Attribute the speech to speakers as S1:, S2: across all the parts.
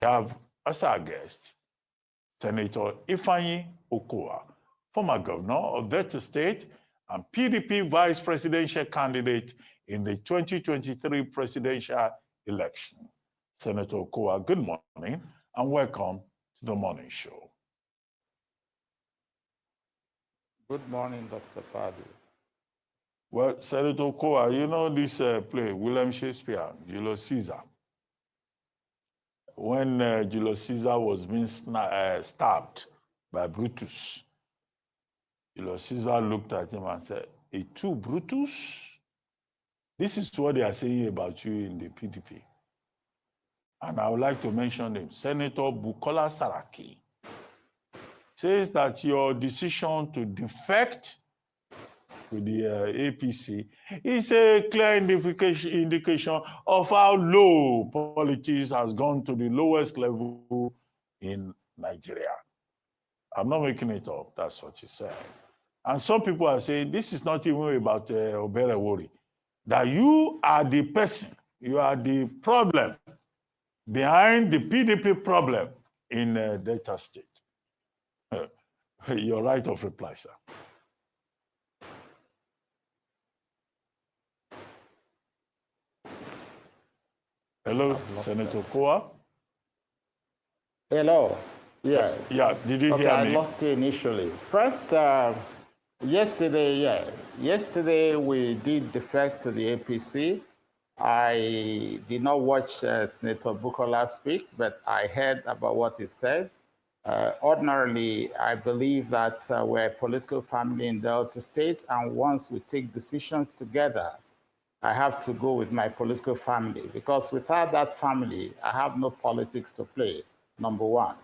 S1: have as our guest Senator Ifeanyi Okowa, former governor of Delta State and PDP vice presidential candidate in the 2023 presidential election. Senator Okowa, good morning and welcome to the morning show.
S2: Good morning, Dr. Padu.
S1: Well, Senator Okowa, you know this play, William Shakespeare, Julius Caesar. When Julius Caesar was being stabbed by Brutus, Julius Caesar looked at him and said, "A two Brutus?" This is what they are saying about you in the PDP. And I would like to mention him. Senator Bukola Saraki says that your decision to defect with the APC is a clear indication of how low politics has gone to the lowest level in Nigeria. I'm not making it up, that's what he said. And some people are saying this is not even about Oberewori, that you are the person, you are the problem behind the PDP problem in Delta State. Your right of reply, sir. Hello, Senator Okowa.
S2: Hello. Yes.
S1: Yeah, did you hear me?
S2: I lost you initially. First, yesterday we did defect to the APC. I did not watch Senator Bukola speak, but I heard about what he said. Ordinarily, I believe that we're a political family in Delta State, and once we take decisions together, I have to go with my political family, because without that family, I have no politics to play, number one.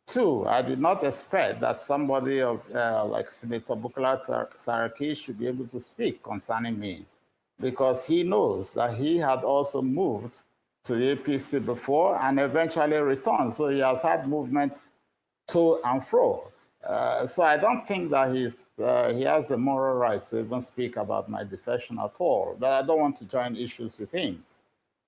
S2: Two, I did not expect that somebody of like Senator Bukola Saraki should be able to speak concerning me, because he knows that he had also moved to the APC before and eventually returned. So he has had movement to and fro. So I don't think that he has the moral right to even speak about my defection at all. But I don't want to join issues with him.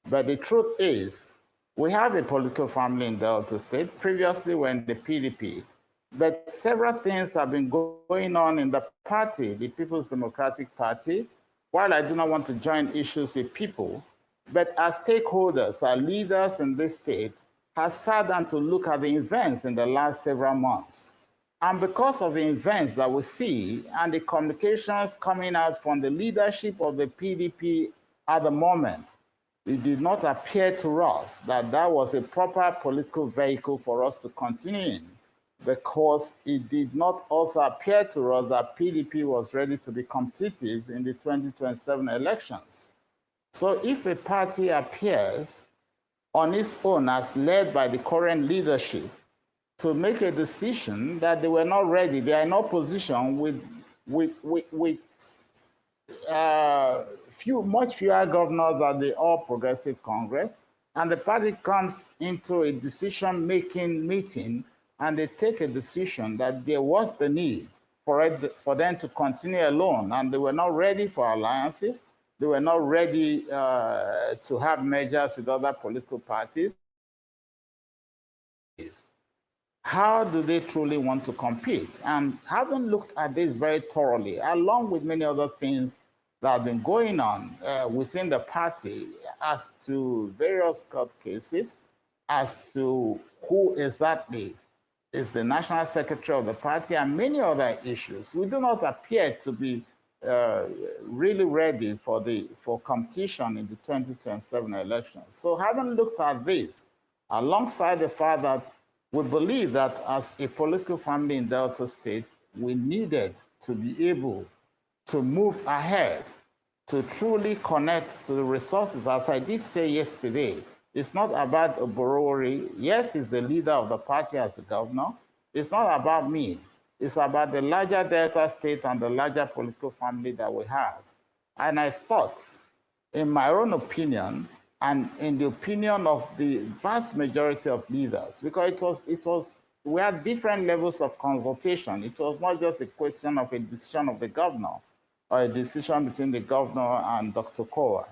S2: But the truth is, we have a political family in Delta State. Previously, we're in the PDP. But several things have been going on in the party, the People's Democratic Party. While I do not want to join issues with people, but as stakeholders, our leaders in this state, has sat down to look at the events in the last several months. And because of the events that we see and the communications coming out from the leadership of the PDP at the moment, it did not appear to us that that was a proper political vehicle for us to continue in, because it did not also appear to us that PDP was ready to be competitive in the 2027 elections. So if a party appears on its own as led by the current leadership to make a decision that they were not ready, they are in opposition with much fewer governors than the All Progressive Congress, and the party comes into a decision-making meeting and they take a decision that there was the need for them to continue alone, and they were not ready for alliances. They were not ready to have mergers with other political parties. How do they truly want to compete? And having looked at this very thoroughly, along with many other things that have been going on within the party as to various court cases, as to who exactly is the national secretary of the party, and many other issues, we do not appear to be really ready for competition in the 2027 elections. So having looked at this, alongside the fact that we believe that as a political family in Delta State, we needed to be able to move ahead, to truly connect to the resources. As I did say yesterday, it's not about Oberewori. Yes, he's the leader of the party as the governor. It's not about me. It's about the larger Delta State and the larger political family that we have. And I thought, in my own opinion, and in the opinion of the vast majority of leaders, because we had different levels of consultation. It was not just a question of a decision of the governor or a decision between the governor and Dr. Okowa.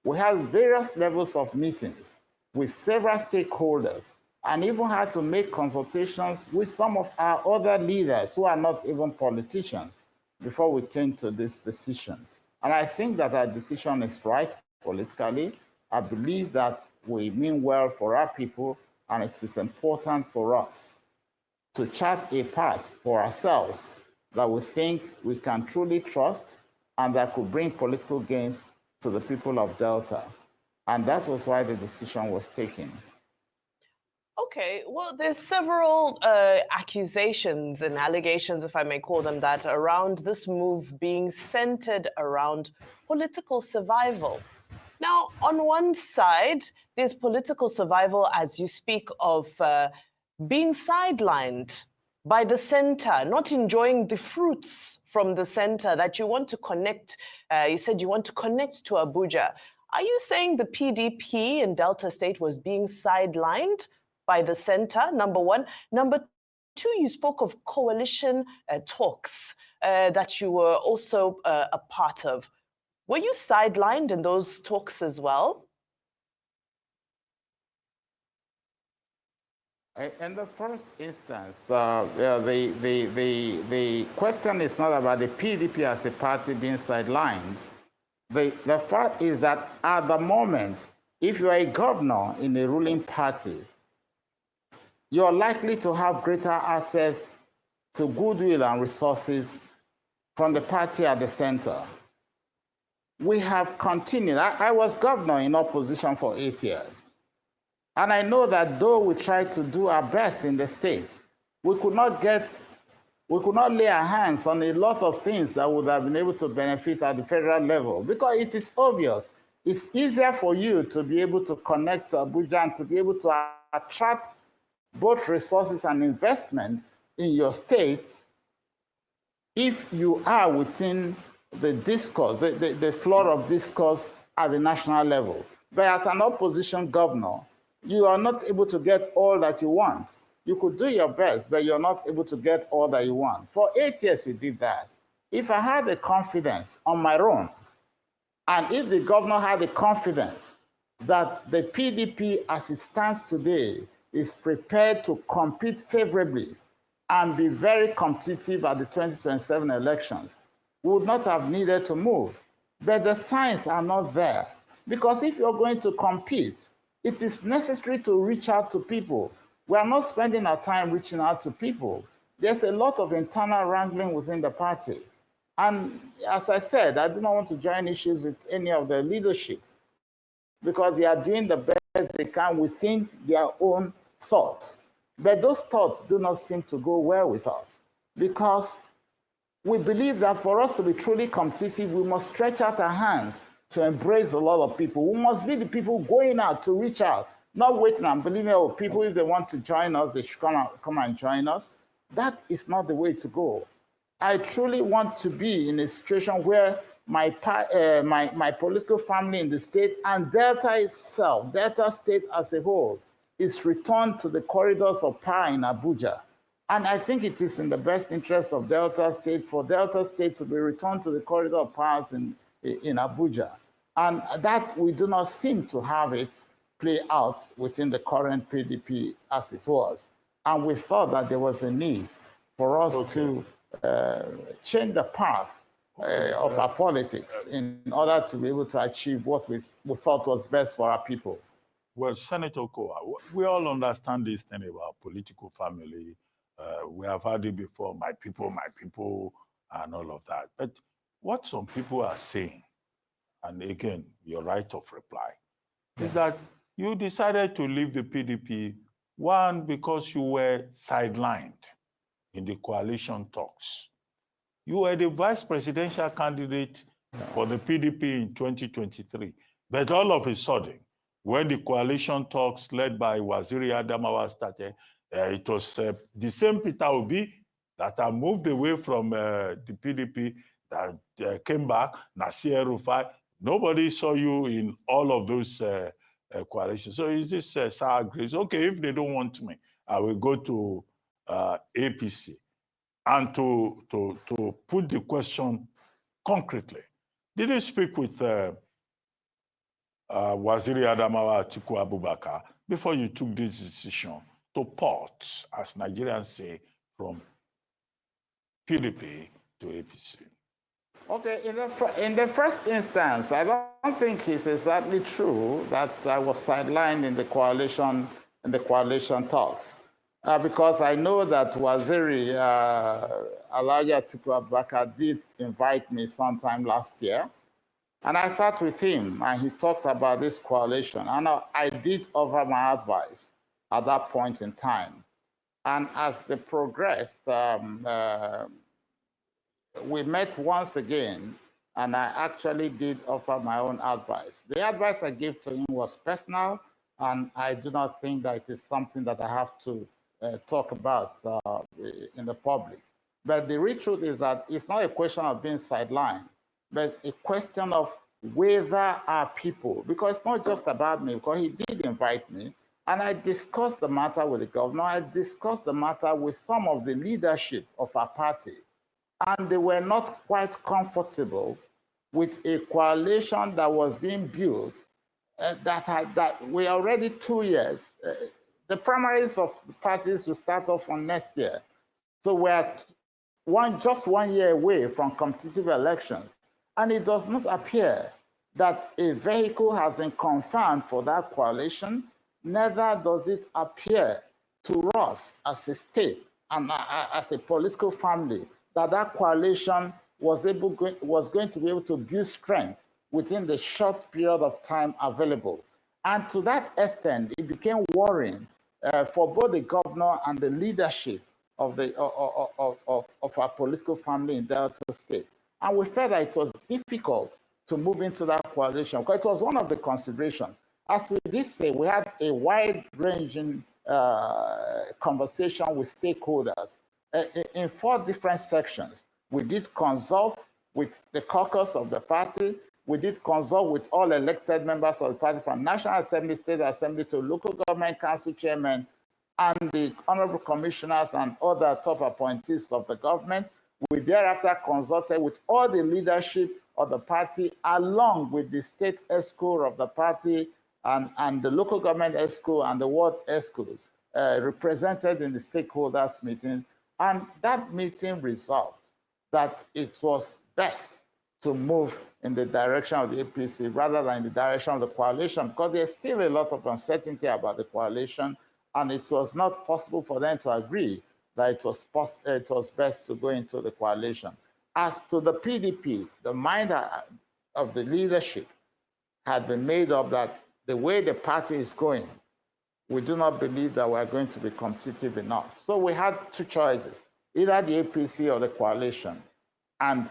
S2: We had various levels of meetings with several stakeholders and even had to make consultations with some of our other leaders who are not even politicians before we came to this decision. And I think that our decision is right politically. I believe that we mean well for our people, and it is important for us to chart a path for ourselves that we think we can truly trust and that could bring political gains to the people of Delta. And that was why the decision was taken.
S3: Okay, well, there's several accusations and allegations, if I may call them that, around this move being centered around political survival. Now, on one side, there's political survival as you speak of being sidelined by the center, not enjoying the fruits from the center that you want to connect. You said you want to connect to Abuja. Are you saying the PDP in Delta State was being sidelined by the center, number one? Number two, you spoke of coalition talks that you were also a part of. Were you sidelined in those talks as well?
S2: In the first instance, the question is not about the PDP as a party being sidelined. The fact is that at the moment, if you are a governor in a ruling party, you're likely to have greater access to goodwill and resources from the party at the center. We have continued. I was governor in opposition for 8 years. And I know that though we tried to do our best in the state, we could not lay our hands on a lot of things that would have been able to benefit at the federal level, because it is obvious. It's easier for you to be able to connect to Abuja and to be able to attract both resources and investment in your state if you are within the discourse, the floor of discourse at the national level. But as an opposition governor, you are not able to get all that you want. You could do your best, but you're not able to get all that you want. For 8 years, we did that. If I had the confidence on my own, and if the governor had the confidence that the PDP as it stands today is prepared to compete favorably and be very competitive at the 2027 elections, we would not have needed to move. But the signs are not there. Because if you're going to compete, it is necessary to reach out to people. We are not spending our time reaching out to people. There's a lot of internal wrangling within the party. And as I said, I do not want to join issues with any of the leadership because they are doing the best they can within their own thoughts. But those thoughts do not seem to go well with us because we believe that for us to be truly competitive, we must stretch out our hands to embrace a lot of people. We must be the people going out to reach out, not waiting and believing, oh, people, if they want to join us, they should come and join us. That is not the way to go. I truly want to be in a situation where my political family in the state and Delta itself, Delta State as a whole, is returned to the corridors of power in Abuja. And I think it is in the best interest of Delta State for Delta State to be returned to the corridor of powers in Abuja. And that we do not seem to have it play out within the current PDP as it was. And we thought that there was a need for us to change the path of our politics in order to be able to achieve what we thought was best for our people.
S1: Well, Senator Okowa, we all understand this thing about political family. We have heard it before, my people, and all of that. But what some people are saying, and again, your right of reply, is that you decided to leave the PDP, one, because you were sidelined in the coalition talks. You were the vice presidential candidate for the PDP in 2023. But all of a sudden, when the coalition talks led by Waziri Adamawa started, it was the same Peter Obi that had moved away from the PDP that came back, Nasir Rufai. Nobody saw you in all of those coalitions. So is this sour grapes? Okay, if they don't want me, I will go to APC. And to put the question concretely, did you speak with Waziri Adamawa Atiku Abubakar before you took this decision to port, as Nigerians say, from PDP to APC? Okay,
S2: in the first instance, I don't think it's exactly true that I was sidelined in the coalition talks, because I know that Waziri Alhaji Atiku Abubakar did invite me sometime last year, and I sat with him and he talked about this coalition, and I did offer my advice at that point in time. And as they progressed, we met once again, and I actually did offer my own advice. The advice I gave to him was personal, and I do not think that it is something that I have to talk about in the public. But the real truth is that it's not a question of being sidelined, but it's a question of whether our people, because it's not just about me, because he did invite me, and I discussed the matter with the governor, I discussed the matter with some of the leadership of our party, and they were not quite comfortable with a coalition that was being built that we already 2 years. The primaries of the parties will start off on next year. So we're just 1 year away from competitive elections. And it does not appear that a vehicle has been confirmed for that coalition, neither does it appear to us as a state and as a political family that coalition was going to be able to build strength within the short period of time available. And to that extent, it became worrying for both the governor and the leadership of our political family in Delta State. And we felt that it was difficult to move into that coalition because it was one of the considerations. As we did say, we had a wide-ranging conversation with stakeholders in 4 different sections. We did consult with the caucus of the party. We did consult with all elected members of the party, from National Assembly, State Assembly to local government council chairmen, and the honorable commissioners and other top appointees of the government. We thereafter consulted with all the leadership of the party, along with the state ESCO of the party and the local government ESCO and the ward ESCOs represented in the stakeholders meetings. And that meeting resolved that it was best to move in the direction of the APC rather than in the direction of the coalition, because there's still a lot of uncertainty about the coalition, and it was not possible for them to agree that it was best to go into the coalition. As to the PDP, the mind of the leadership had been made up that the way the party is going, we do not believe that we're going to be competitive enough. So we had 2 choices, either the APC or the coalition. And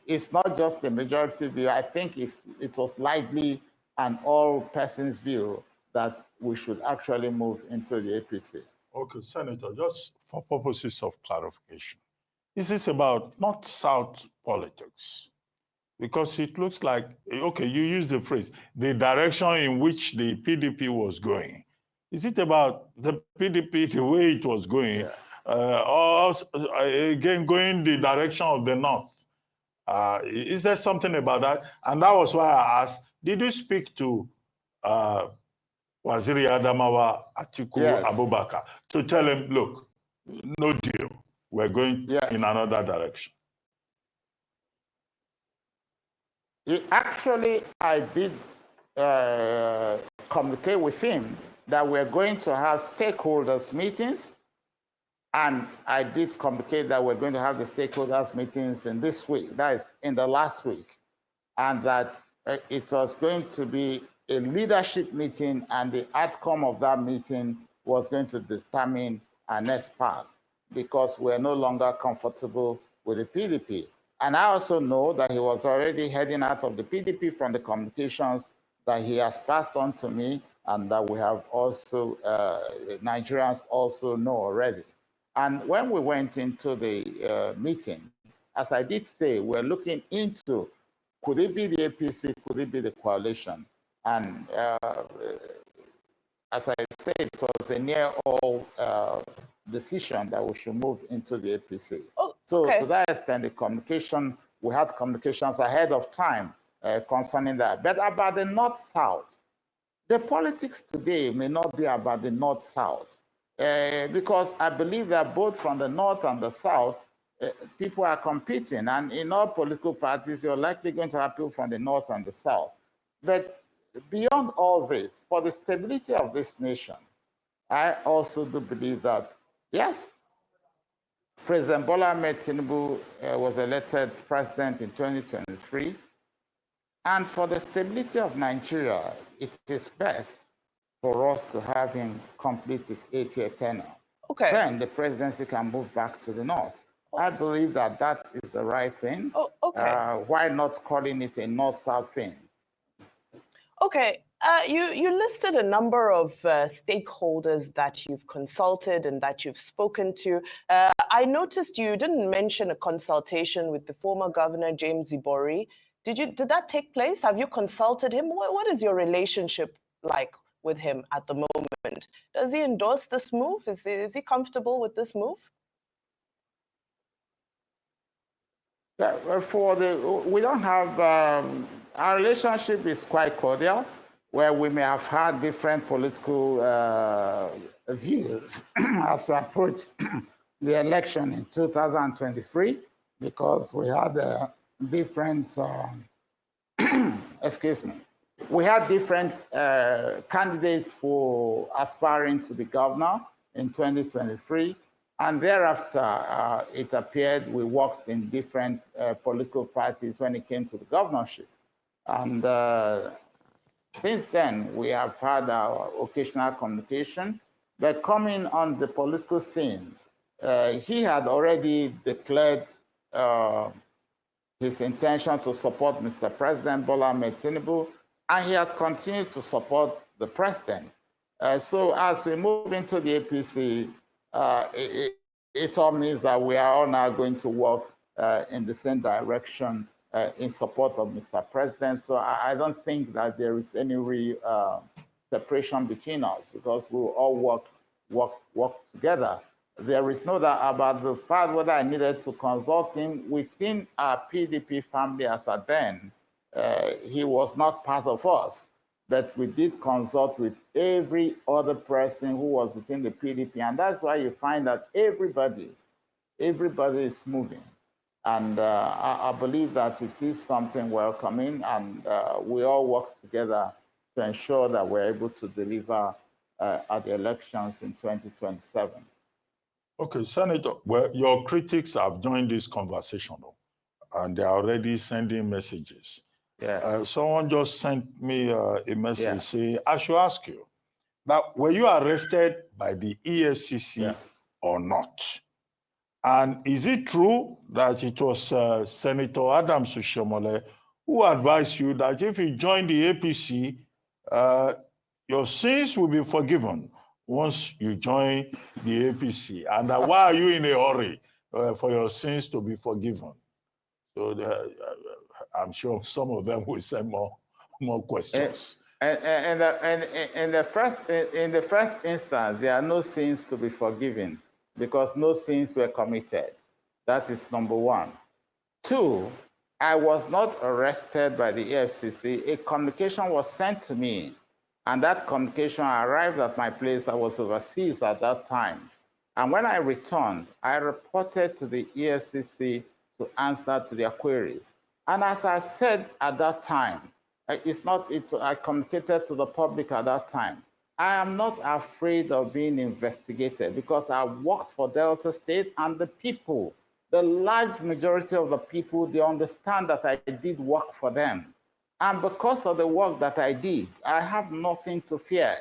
S2: it's not just the majority view. I think it was likely an all persons view that we should actually move into the APC.
S1: Okay, Senator, just for purposes of clarification, this is about not South politics, because it looks like, okay, you use the phrase, the direction in which the PDP was going. Is it about the PDP, the way it was going, or again, going the direction of the North? Is there something about that? And that was why I asked, did you speak to Waziri Adamawa Atiku Abubakar to tell him, look, no deal, we're going in another direction?
S2: Actually, I did communicate with him that we're going to have stakeholders meetings, and I did communicate that we're going to have the stakeholders meetings in this week, that is in the last week, and that it was going to be a leadership meeting, and the outcome of that meeting was going to determine our next path, because we're no longer comfortable with the PDP. And I also know that he was already heading out of the PDP from the communications that he has passed on to me, and that we have also, Nigerians also know already. And when we went into the meeting, as I did say, we're looking into, could it be the APC, could it be the coalition? And as I said, it was a near all decision that we should move into the APC.
S3: Oh,
S2: so
S3: okay.
S2: To that extent, the communication, we had communications ahead of time concerning that. But about the North-South, The politics today may not be about the North-South, because I believe that both from the North and the South, people are competing. And in all political parties, you're likely going to have people from the North and the South. But beyond all this, for the stability of this nation, I also do believe that, yes, President Bola Ahmed Tinubu was elected president in 2023. And for the stability of Nigeria, it is best for us to have him complete his 8-year tenure.
S3: Okay.
S2: Then the presidency can move back to the North. I believe that that is the right thing.
S3: Oh, okay.
S2: Why not calling it a North-South thing?
S3: Okay. You listed a number of stakeholders that you've consulted and that you've spoken to. I noticed you didn't mention a consultation with the former governor, James Ibori. Did that take place? Have you consulted him? What is your relationship like with him at the moment? Does he endorse this move? Is he comfortable with this move?
S2: Yeah, we don't have, our relationship is quite cordial, where we may have had different political views as we approach the election in 2023, because we had different, excuse me, we had different candidates for aspiring to be governor in 2023. And thereafter, it appeared we worked in different political parties when it came to the governorship. And since then, we have had our occasional communication. But coming on the political scene, he had already declared his intention to support Mr. President Bola Ahmed Tinubu, and he had continued to support the president. So as we move into the APC, it all means that we are all now going to work in the same direction in support of Mr. President. So I don't think that there is any real separation between us, because we will all work together. There is no doubt about the fact whether I needed to consult him within our PDP family as at then. He was not part of us, but we did consult with every other person who was within the PDP. And that's why you find that everybody is moving. And I believe that it is something welcoming, and we all work together to ensure that we're able to deliver at the elections in 2027.
S1: Okay, Senator, well, your critics have joined this conversation, and they're already sending messages.
S2: Yeah.
S1: Someone just sent me a message saying, I should ask you, that were you arrested by the EFCC or not? And is it true that it was Senator Adams Ushomole who advised you that if you join the APC, your sins will be forgiven once you join the APC? And why are you in a hurry for your sins to be forgiven? So I'm sure some of them will send more questions.
S2: And in the first instance, there are no sins to be forgiven, because no sins were committed. That is number one. Two, I was not arrested by the EFCC. A communication was sent to me, and that communication arrived at my place. I was overseas at that time. And when I returned, I reported to the EFCC to answer to their queries. And as I said at that time, I communicated to the public at that time, I am not afraid of being investigated, because I worked for Delta State, and the people, the large majority of the people, they understand that I did work for them. And because of the work that I did, I have nothing to fear.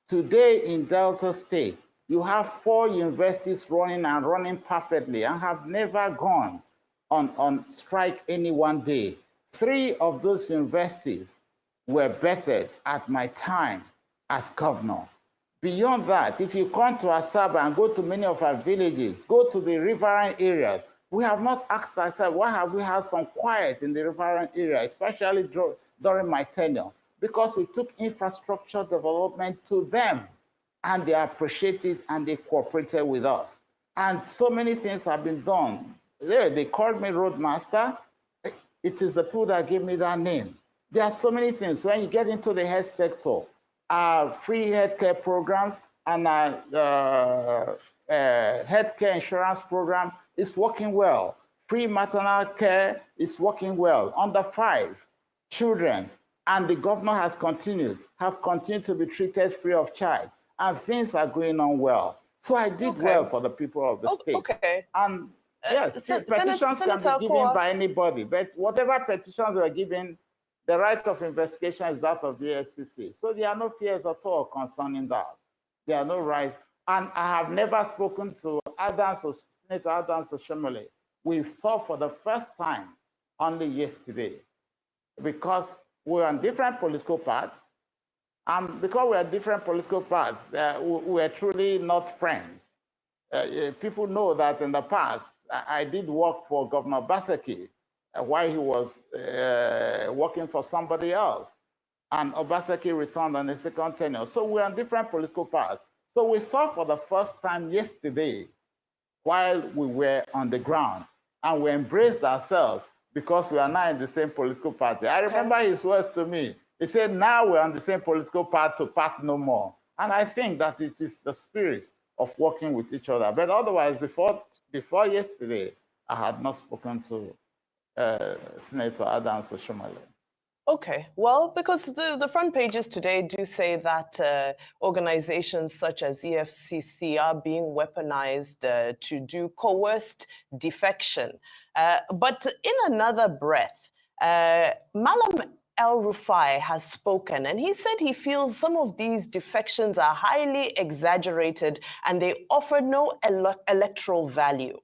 S2: Today in Delta State, you have 4 universities running perfectly and have never gone on strike any one day. 3 of those universities were bettered at my time as governor. Beyond that, if you come to Asaba and go to many of our villages, go to the riverine areas, we have not asked ourselves, why have we had some quiet in the riverine area, especially during my tenure? Because we took infrastructure development to them, and they appreciated and they cooperated with us. And so many things have been done. They called me Roadmaster. It is the people that gave me that name. There are so many things. When you get into the health sector, free healthcare programs and healthcare insurance program is working well. Free maternal care is working well. Under 5 children, and the governor have continued to be treated free of charge, and things are going on well. So I did well for the people of the state.
S3: Okay.
S2: And yes, petitions can be given by anybody, but whatever petitions were given, the right of investigation is that of the EFCC. So there are no fears at all concerning that. There are no rights. And I have never spoken to Senator Adams Oshomole. We saw for the first time only yesterday, because we're on different political paths. And because we're different political paths, we're truly not friends. People know that in the past, I did work for Governor Obaseki while he was working for somebody else. And Obaseki returned on a second tenure. So we're on different political paths. So we saw for the first time yesterday, while we were on the ground, and we embraced ourselves because we are now in the same political party. I remember his words to me. He said, now we're on the same political path to part no more. And I think that it is the spirit of working with each other. But otherwise, before yesterday, I had not spoken to Senator Adams Oshomole.
S3: Okay, well, because the front pages today do say that organizations such as EFCC are being weaponized to do coerced defection. But in another breath, Malam El-Rufai has spoken, and he said he feels some of these defections are highly exaggerated and they offer no electoral value.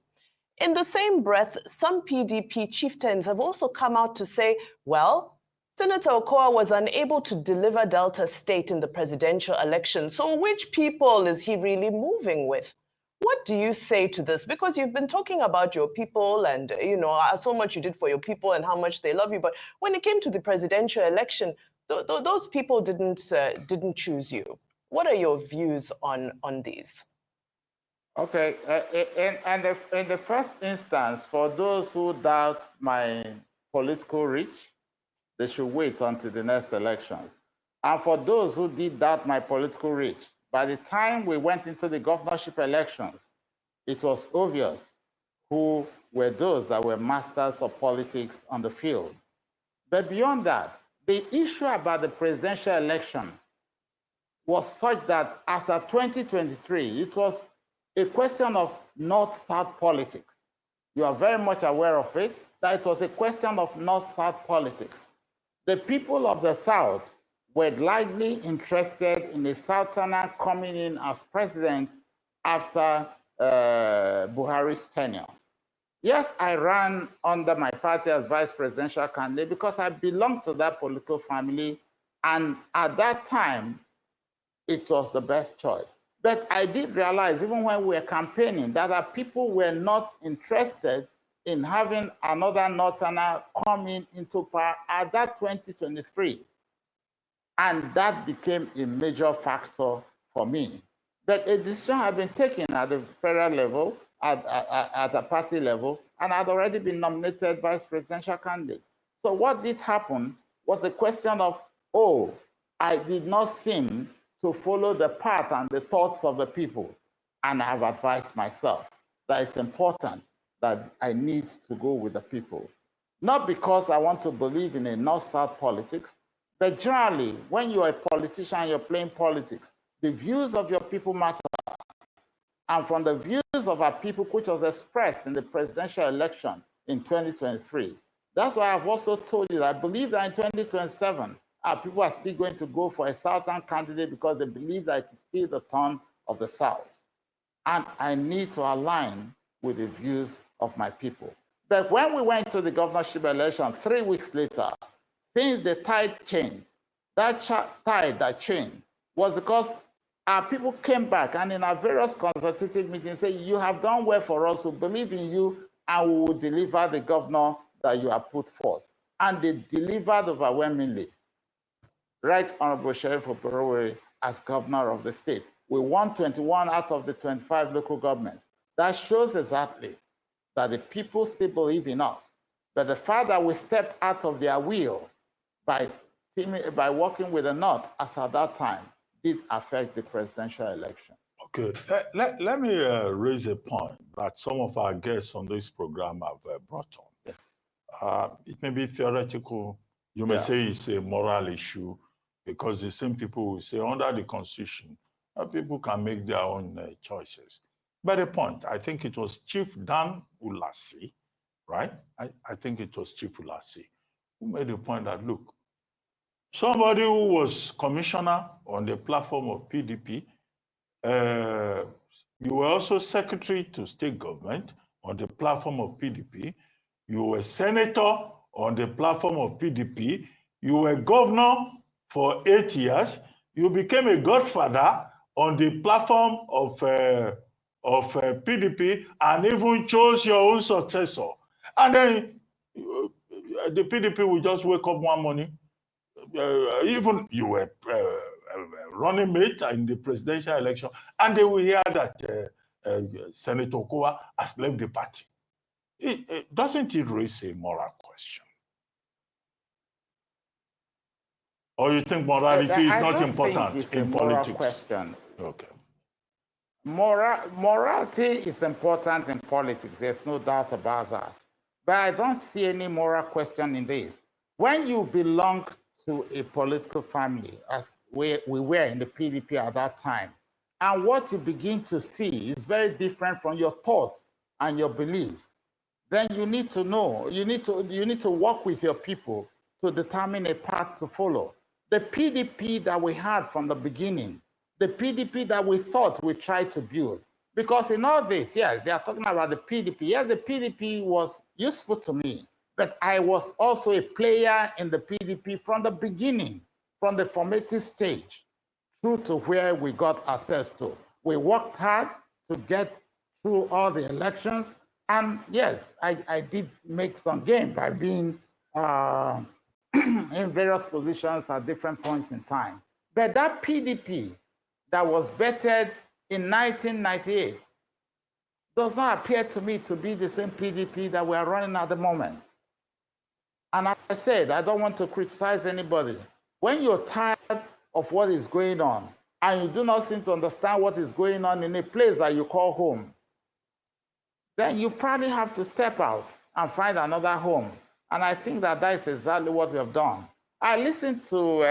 S3: In the same breath, some PDP chieftains have also come out to say, well, Senator Okowa was unable to deliver Delta State in the presidential election, so which people is he really moving with? What do you say to this? Because you've been talking about your people and, you know, so much you did for your people and how much they love you, but when it came to the presidential election, those people didn't choose you. What are your views on these?
S2: Okay, in the first instance, for those who doubt my political reach, they should wait until the next elections. And for those who did doubt my political reach, by the time we went into the governorship elections, it was obvious who were those that were masters of politics on the field. But beyond that, the issue about the presidential election was such that as of 2023, it was a question of North-South politics. You are very much aware of it, that it was a question of North-South politics. The people of the South were likely interested in a Southerner coming in as president after Buhari's tenure. Yes, I ran under my party as vice presidential candidate because I belonged to that political family, and at that time, it was the best choice. But I did realize, even when we were campaigning, that our people were not interested in having another Northerner coming into power at that 2023. And that became a major factor for me. But a decision had been taken at the federal level, at a party level, and had already been nominated vice presidential candidate. So what did happen was a question of, oh, I did not seem to follow the path and the thoughts of the people. And I have advised myself that it's important that I need to go with the people. Not because I want to believe in a North-South politics, but generally, when you're a politician, you're playing politics, the views of your people matter. And from the views of our people, which was expressed in the presidential election in 2023, that's why I've also told you that I believe that in 2027, our people are still going to go for a Southern candidate because they believe that it is still the turn of the South. And I need to align with the views of my people. But when we went to the governorship election 3 weeks later, the tide changed. That tide that changed was because our people came back and in our various consultative meetings said, you have done well for us, we believe in you, and we will deliver the governor that you have put forth. And they delivered overwhelmingly. Right Honorable Sheriff Oborowere as governor of the state. We won 21 out of the 25 local governments. That shows exactly that the people still believe in us. But the fact that we stepped out of their will by working with the North as at that time did affect the presidential election.
S1: Okay, let me raise a point that some of our guests on this program have brought on. It may be theoretical. You may say it's a moral issue, because the same people will say under the Constitution, people can make their own choices. But the point, I think it was Chief Dan Ulasi, right? I think it was Chief Ulasi, who made the point that, look, somebody who was commissioner on the platform of PDP, you were also secretary to state government on the platform of PDP, you were senator on the platform of PDP, you were governor for 8 years, you became a godfather on the platform of PDP, and even chose your own successor. And then the PDP will just wake up one morning. Even you were running mate in the presidential election, and they will hear that Senator Okowa has left the party. Doesn't it raise a moral question? Or you think morality is not important in politics?
S2: Question.
S1: Okay.
S2: Morality is important in politics. There's no doubt about that. But I don't see any moral question in this. When you belong to a political family, as we were in the PDP at that time, and what you begin to see is very different from your thoughts and your beliefs, then you need to know, you need to work with your people to determine a path to follow. The PDP that we had from the beginning, the PDP that we thought we tried to build, because in all this, yes, they are talking about the PDP. Yes, the PDP was useful to me, but I was also a player in the PDP from the beginning, from the formative stage through to where we got ourselves to. We worked hard to get through all the elections. And yes, I did make some gain by being in various positions at different points in time. But that PDP that was vetted in 1998 does not appear to me to be the same PDP that we are running at the moment. And as I said, I don't want to criticize anybody. When you're tired of what is going on, and you do not seem to understand what is going on in a place that you call home, then you probably have to step out and find another home. And I think that that is exactly what we have done. I listened to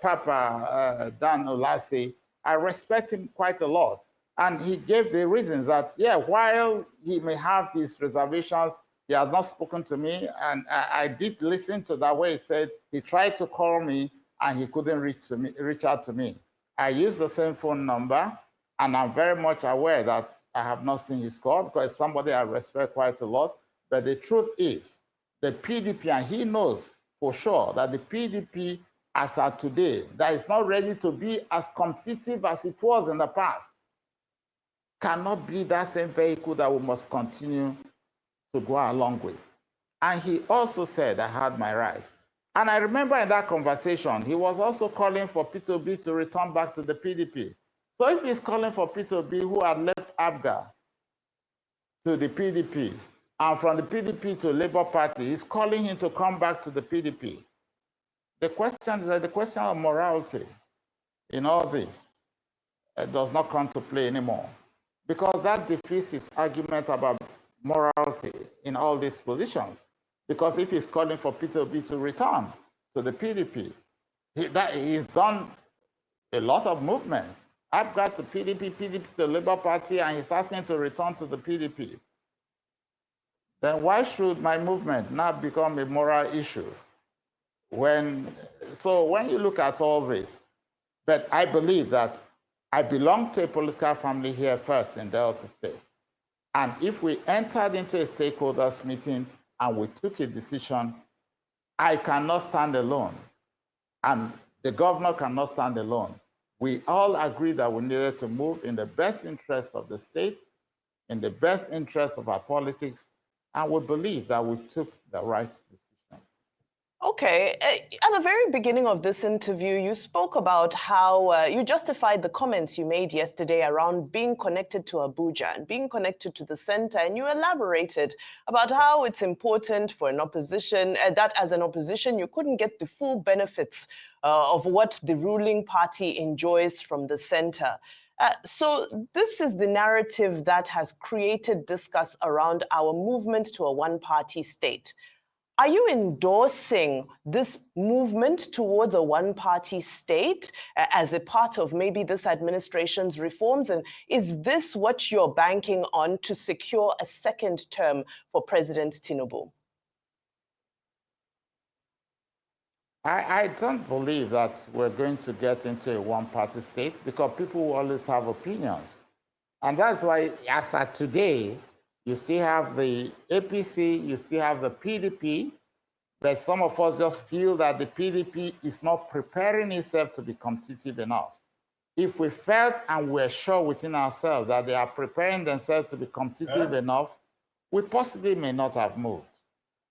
S2: Papa Dan Ulasi. I respect him quite a lot. And he gave the reasons that, yeah, while he may have his reservations, he has not spoken to me. And I did listen to that where he said he tried to call me and he couldn't reach out to me. I used the same phone number, and I'm very much aware that I have not seen his call because it's somebody I respect quite a lot. But the truth is, the PDP, and he knows for sure that the PDP as of today, that is not ready to be as competitive as it was in the past, cannot be that same vehicle that we must continue to go along with. And he also said, I had my right. And I remember in that conversation, he was also calling for Peter Obi to return back to the PDP. So if he's calling for Peter Obi, who had left APGA to the PDP, and from the PDP to Labour Party, he's calling him to come back to the PDP. The question is that the question of morality in all this does not come to play anymore, because that defeats his argument about morality in all these positions. Because if he's calling for Peter Obi to return to the PDP, he's done a lot of movements. I've got to PDP, PDP to Labour Party, and he's asking to return to the PDP. Then why should my movement now become a moral issue? So when you look at all this, but I believe that I belong to a political family here first in Delta State. And if we entered into a stakeholders meeting and we took a decision, I cannot stand alone. And the governor cannot stand alone. We all agreed that we needed to move in the best interest of the state, in the best interest of our politics, and we believe that we took the right decision.
S3: Okay. At the very beginning of this interview, you spoke about how you justified the comments you made yesterday around being connected to Abuja and being connected to the center, and you elaborated about how it's important for an opposition, that as an opposition, you couldn't get the full benefits of what the ruling party enjoys from the center. So this is the narrative that has created discuss around our movement to a one-party state. Are you endorsing this movement towards a one-party state as a part of maybe this administration's reforms? And is this what you're banking on to secure a second term for President Tinubu?
S2: I don't believe that we're going to get into a one-party state because people will always have opinions. And that's why, as of today, you still have the APC, you still have the PDP, but some of us just feel that the PDP is not preparing itself to be competitive enough. If we felt and we're sure within ourselves that they are preparing themselves to be competitive enough, we possibly may not have moved.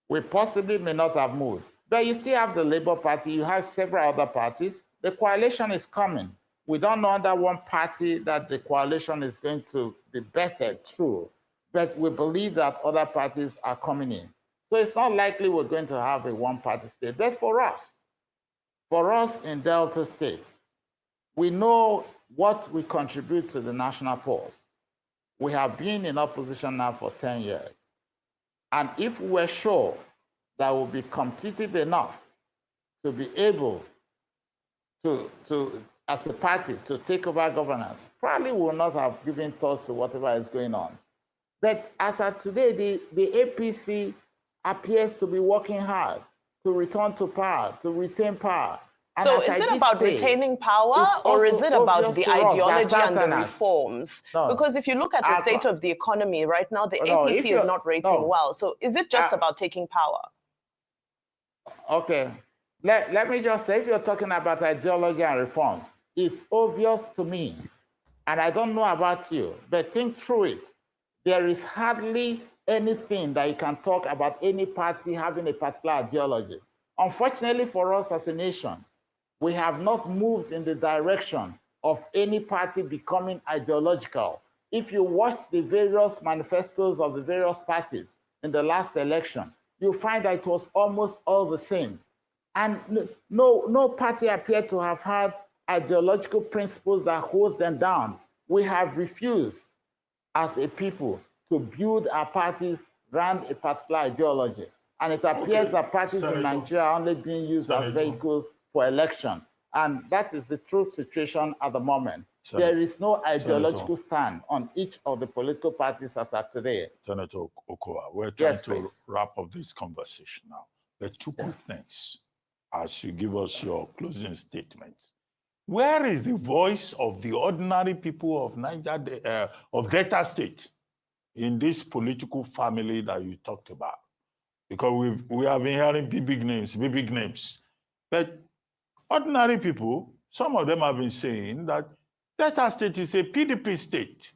S2: We possibly may not have moved. But you still have the Labour Party, you have several other parties. The coalition is coming. We don't know under one party that the coalition is going to be bettered through, but we believe that other parties are coming in. So it's not likely we're going to have a one-party state. But for us in Delta State, we know what we contribute to the national force. We have been in opposition now for 10 years. And if we were sure that we'll be competitive enough to be able to as a party, to take over governance, probably will not have given thoughts to whatever is going on. But as of today, the APC appears to be working hard to return to power, to retain power. And
S3: so is it about retaining power, or is it about the ideology and the reforms? No. Because if you look at the state of the economy right now, the APC is not rating well. So is it just about taking power?
S2: Okay. Let me just say, if you're talking about ideology and reforms, it's obvious to me, and I don't know about you, but think through it. There is hardly anything that you can talk about any party having a particular ideology. Unfortunately for us as a nation, we have not moved in the direction of any party becoming ideological. If you watch the various manifestos of the various parties in the last election, you'll find that it was almost all the same. And no party appeared to have had ideological principles that holds them down. We have refused as a people to build our parties around a particular ideology. And it appears that parties in Nigeria are only being used as vehicles for election. And that is the true situation at the moment. There is no ideological stand on each of the political parties as of today.
S1: Senator Okowa, we're trying to wrap up this conversation now. There are two quick things as you give us your closing statements. Where is the voice of the ordinary people of Niger, of Delta State in this political family that you talked about? Because we have been hearing big names. But ordinary people, some of them have been saying that Delta State is a PDP state.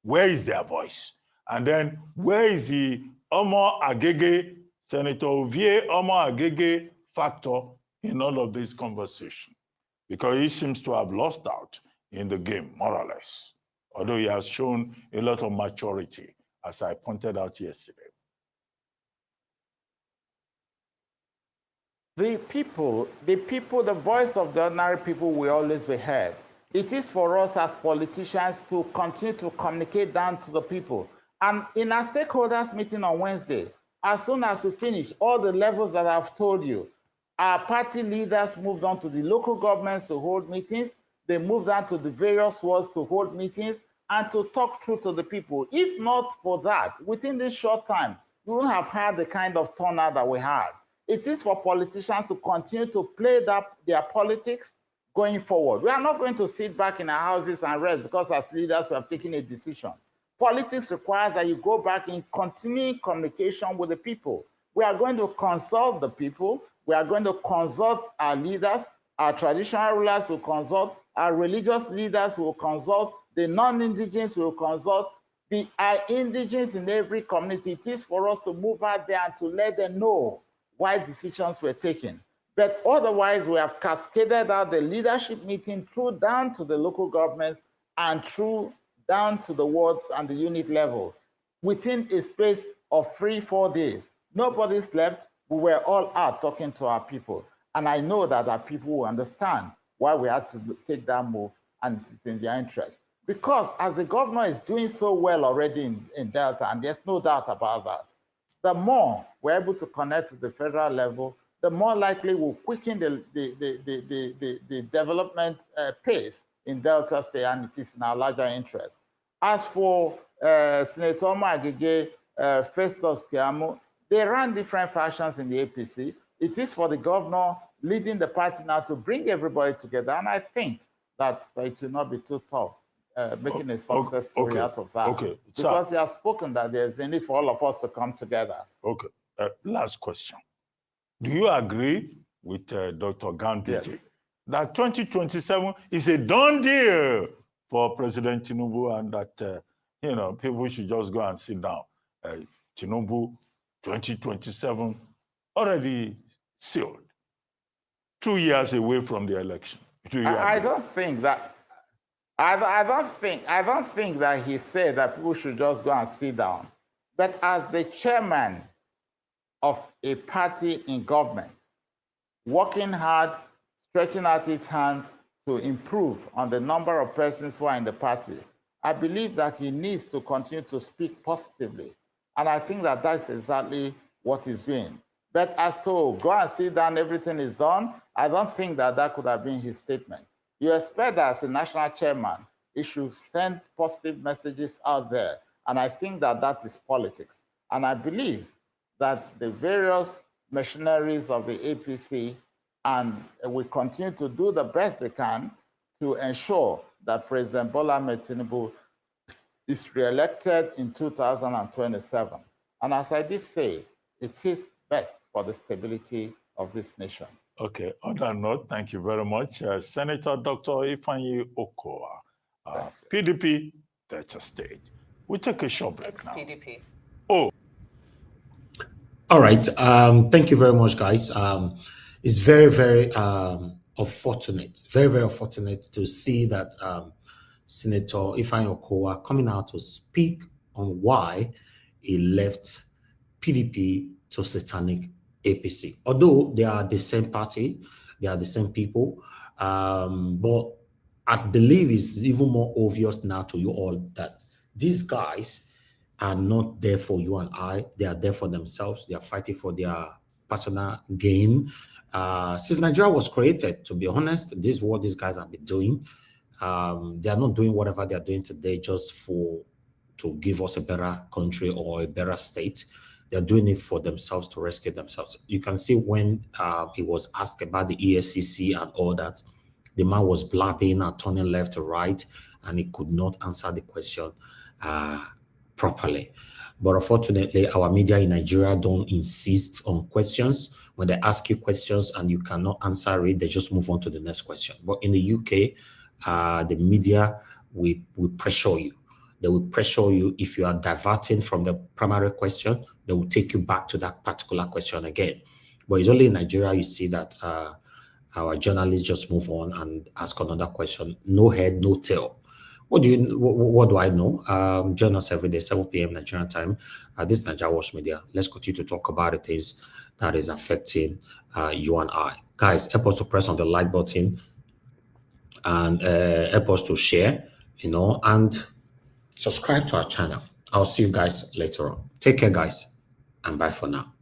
S1: Where is their voice? And then where is the Omo Agege, Senator Ovie Omo Agege factor in all of this conversation? Because he seems to have lost out in the game, more or less, although he has shown a lot of maturity, as I pointed out yesterday.
S2: The voice of the ordinary people will always be heard. It is for us as politicians to continue to communicate down to the people. And in our stakeholders meeting on Wednesday, as soon as we finish all the levels that I've told you, our party leaders moved on to the local governments to hold meetings. They moved on to the various wards to hold meetings and to talk through to the people. If not for that, within this short time, we wouldn't have had the kind of turnout that we had. It is for politicians to continue to play their politics going forward. We are not going to sit back in our houses and rest because as leaders we have taken a decision. Politics requires that you go back in continuing communication with the people. We are going to consult the people. We are going to consult our leaders. Our traditional rulers will consult. Our religious leaders will consult. The non-indigenous will consult. Our indigenous in every community. It is for us to move out there and to let them know why decisions were taken. But otherwise, we have cascaded out the leadership meeting through down to the local governments and through down to the wards and the unit level within a space of 3-4 days. Nobody slept. We were all out talking to our people. And I know that our people will understand why we had to take that move, and it's in their interest. Because as the governor is doing so well already in Delta, and there's no doubt about that, the more we're able to connect to the federal level, the more likely we'll quicken the development pace in Delta State, and it is in our larger interest. As for Senator Agege, Festus Keyamo, they ran different factions in the APC. It is for the governor leading the party now to bring everybody together, and I think that it will not be too tough making a success story out of that.
S1: Okay.
S2: Because he has spoken that there's a need for all of us to come together.
S1: Okay. Last question. Do you agree with Dr. Gandhi that 2027 is a done deal for President Tinubu, and that people should just go and sit down? Tinubu 2027 already sealed, 2 years away from the election.
S2: I don't think that. I don't think that he said that people should just go and sit down. But as the chairman of a party in government, working hard, stretching out its hands to improve on the number of persons who are in the party, I believe that he needs to continue to speak positively. And I think that that's exactly what he's doing. But as to go and sit down, everything is done, I don't think that that could have been his statement. You expect that as a national chairman, he should send positive messages out there. And I think that that is politics. And I believe that the various machineries of the APC and will continue to do the best they can to ensure that President Bola Ahmed Tinubu is re-elected in 2027. And as I did say, it is best for the stability of this nation.
S1: Okay, on that note, thank you very much. Senator Dr. Ifeanyi Okowa, PDP, Delta State. We take a short break now.
S3: PDP.
S1: Oh.
S4: All right. Thank you very much, guys. It's very, very unfortunate, very, very unfortunate to see that Senator Ifeanyi Okowa coming out to speak on why he left PDP to satanic APC. Although they are the same party, they are the same people, but I believe it's even more obvious now to you all that these guys are not there for you and I. They are there for themselves. They are fighting for their personal gain. Since Nigeria was created, to be honest, this is what these guys have been doing. They are not doing whatever they are doing today just to give us a better country or a better state. They're doing it for themselves, to rescue themselves. You can see when he was asked about the EFCC and all that, the man was blabbing and turning left to right, and he could not answer the question properly. But unfortunately, our media in Nigeria don't insist on questions. When they ask you questions and you cannot answer it, they just move on to the next question. But in the UK, the media will pressure you. They will pressure you. If you are diverting from the primary question, they will take you back to that particular question again. But it's only in Nigeria you see that our journalists just move on and ask another question. No head, no tail. What do I know? Join us every day, 7 p.m. Nigerian time. This is Nigeria Watch Media. Let's continue to talk about the things that is affecting you and I. Guys, help us to press on the like button and help us to share, and subscribe to our channel. I'll see you guys later on. Take care, guys, and bye for now.